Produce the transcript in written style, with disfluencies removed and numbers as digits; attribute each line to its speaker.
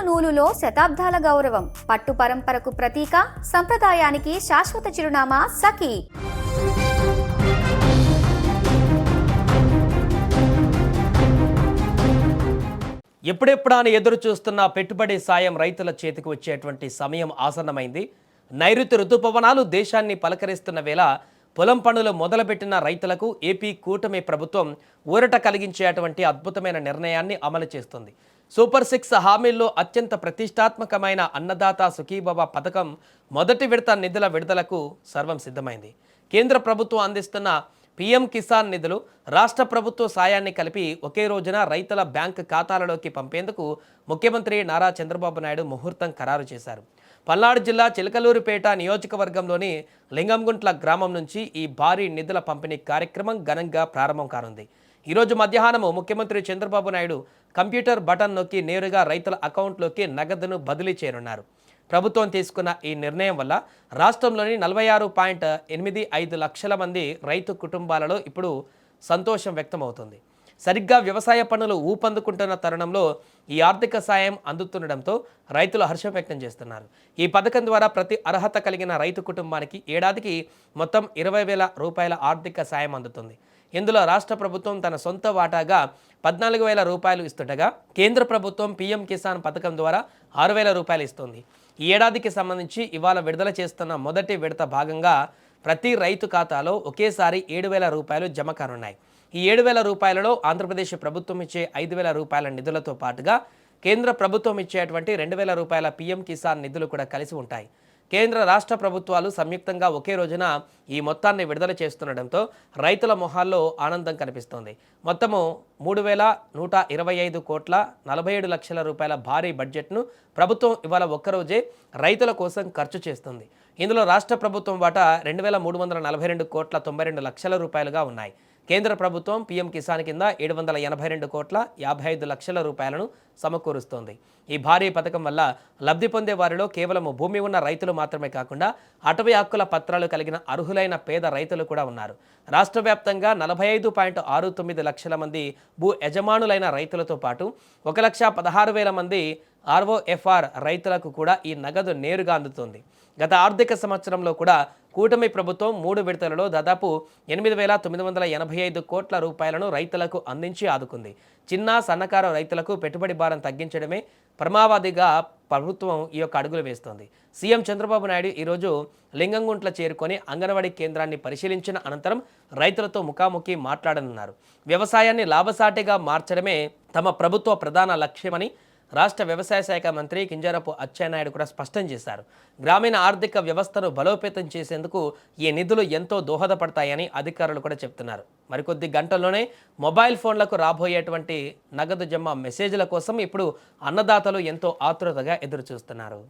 Speaker 1: నూలులో శతాబ్దాల గౌరవం, పట్టు పరంపరకు ప్రతీక, సంప్రదాయానికి శాశ్వత చిరునామా సఖీ.
Speaker 2: ఎప్పుడెప్పుడా అని ఎదురు చూస్తున్న పెట్టుబడి సాయం రైతుల చేతికి వచ్చేటువంటి సమయం ఆసన్నమైంది. నైరుతి రుతుపవనాలు దేశాన్ని పలకరిస్తున్న వేళ పొలం పనులు మొదలుపెట్టిన రైతులకు ఏపీ కూటమి ప్రభుత్వం ఊరట కలిగించేటువంటి అద్భుతమైన నిర్ణయాన్ని అమలు చేస్తుంది. సూపర్ 6 హామీల్లో అత్యంత ప్రతిష్టాత్మకమైన అన్నదాత సుఖీభవ పథకం మొదటి విడత నిధుల విడుదలకు సర్వం సిద్ధమైంది. కేంద్ర ప్రభుత్వం అందిస్తున్న పీఎం కిసాన్ నిధులు రాష్ట్ర ప్రభుత్వ సాయాన్ని కలిపి ఒకే రోజున రైతుల బ్యాంక్ ఖాతాలలోకి పంపేందుకు ముఖ్యమంత్రి నారా చంద్రబాబు నాయుడు ముహూర్తం ఖరారు చేశారు. పల్నాడు జిల్లా చిలకలూరిపేట నియోజకవర్గంలోని లింగంగుంట్ల గ్రామం నుంచి ఈ భారీ నిధుల పంపిణీ కార్యక్రమం ఘనంగా ప్రారంభం కానుంది. ఈరోజు మధ్యాహ్నం ముఖ్యమంత్రి చంద్రబాబు నాయుడు కంప్యూటర్ బటన్ నొక్కి నేరుగా రైతుల అకౌంట్లోకి నగదును బదిలీ చేయనున్నారు. ప్రభుత్వం తీసుకున్న ఈ నిర్ణయం వల్ల రాష్ట్రంలోని 46.85 లక్షల మంది రైతు కుటుంబాలలో ఇప్పుడు సంతోషం వ్యక్తమవుతుంది. సరిగ్గా వ్యవసాయ పనులు ఊపందుకుంటున్న తరుణంలో ఈ ఆర్థిక సాయం అందుతుండడంతో రైతులు హర్షం వ్యక్తం చేస్తున్నారు. ఈ పథకం ద్వారా ప్రతి అర్హత కలిగిన రైతు కుటుంబానికి ఏడాదికి మొత్తం 20,000 రూపాయల ఆర్థిక సాయం అందుతుంది. ఇందులో రాష్ట్ర ప్రభుత్వం తన సొంత వాటాగా 14,000 రూపాయలు ఇస్తుండగా కేంద్ర ప్రభుత్వం పీఎం కిసాన్ పథకం ద్వారా 6,000 రూపాయలు ఇస్తుంది. ఈ ఏడాదికి సంబంధించి ఇవాళ విడుదల చేస్తున్న మొదటి విడత భాగంగా ప్రతి రైతు ఖాతాలో ఒకేసారి 7,000 రూపాయలు జమ కానున్నాయి. ఈ 7,000 రూపాయలలో ఆంధ్రప్రదేశ్ ప్రభుత్వం ఇచ్చే 5,000 రూపాయల నిధులతో పాటుగా కేంద్ర ప్రభుత్వం ఇచ్చేటువంటి 2,000 రూపాయల పీఎం కిసాన్ నిధులు కూడా కలిసి ఉంటాయి. కేంద్ర రాష్ట్ర ప్రభుత్వాలు సంయుక్తంగా ఒకే రోజున ఈ మొత్తాన్ని విడుదల చేస్తుండటంతో రైతుల మొహాల్లో ఆనందం కనిపిస్తోంది. మొత్తము 3,125 కోట్ల 47 లక్షల రూపాయల భారీ బడ్జెట్ను ప్రభుత్వం ఇవాళ ఒక్కరోజే రైతుల కోసం ఖర్చు చేస్తుంది. ఇందులో రాష్ట్ర ప్రభుత్వం వాటా 2,342 కోట్ల 92 లక్షల రూపాయలుగా ఉన్నాయి. కేంద్ర ప్రభుత్వం పీఎం కిసాన్ కింద 782 కోట్ల 55 లక్షల రూపాయలను సమకూరుస్తోంది. ఈ భారీ పథకం వల్ల లబ్ధి పొందే వారిలో కేవలం భూమి ఉన్న రైతులు మాత్రమే కాకుండా అటవీ హక్కుల పత్రాలు కలిగిన అర్హులైన పేద రైతులు కూడా ఉన్నారు. రాష్ట్ర వ్యాప్తంగా 45.69 లక్షల మంది భూ యజమానులైన రైతులతో పాటు 1,16,000 మంది ఆర్ఓఎఫ్ఆర్ రైతులకు కూడా ఈ నగదు నేరుగా అందుతుంది. గత ఆర్థిక సంవత్సరంలో కూడా కూటమి ప్రభుత్వం 3 విడతలలో దాదాపు 8,985 కోట్ల రూపాయలను రైతులకు అందించి ఆదుకుంది. చిన్న సన్నకారు రైతులకు పెట్టుబడి భారం తగ్గించడమే పరమావధిగా ప్రభుత్వం ఈ యొక్క అడుగులు వేస్తోంది. సీఎం చంద్రబాబు నాయుడు ఈరోజు లింగంగుంట్ల చేరుకొని అంగన్వాడీ కేంద్రాన్ని పరిశీలించిన అనంతరం రైతులతో ముఖాముఖి మాట్లాడనున్నారు. వ్యవసాయాన్ని లాభసాటిగా మార్చడమే తమ ప్రభుత్వ ప్రధాన లక్ష్యమని రాష్ట్ర వ్యవసాయ శాఖ మంత్రి కింజరాపు అచ్చెన్నాయుడు కూడా స్పష్టం చేశారు. గ్రామీణ ఆర్థిక వ్యవస్థను బలోపేతం చేసేందుకు ఈ నిధులు ఎంతో దోహదపడతాయని అధికారులు కూడా చెప్తున్నారు. మరికొద్ది గంటల్లోనే మొబైల్ ఫోన్లకు రాబోయేటువంటి నగదు జమ మెసేజ్ల కోసం ఇప్పుడు అన్నదాతలు ఎంతో ఆతృతగా ఎదురు చూస్తున్నారు.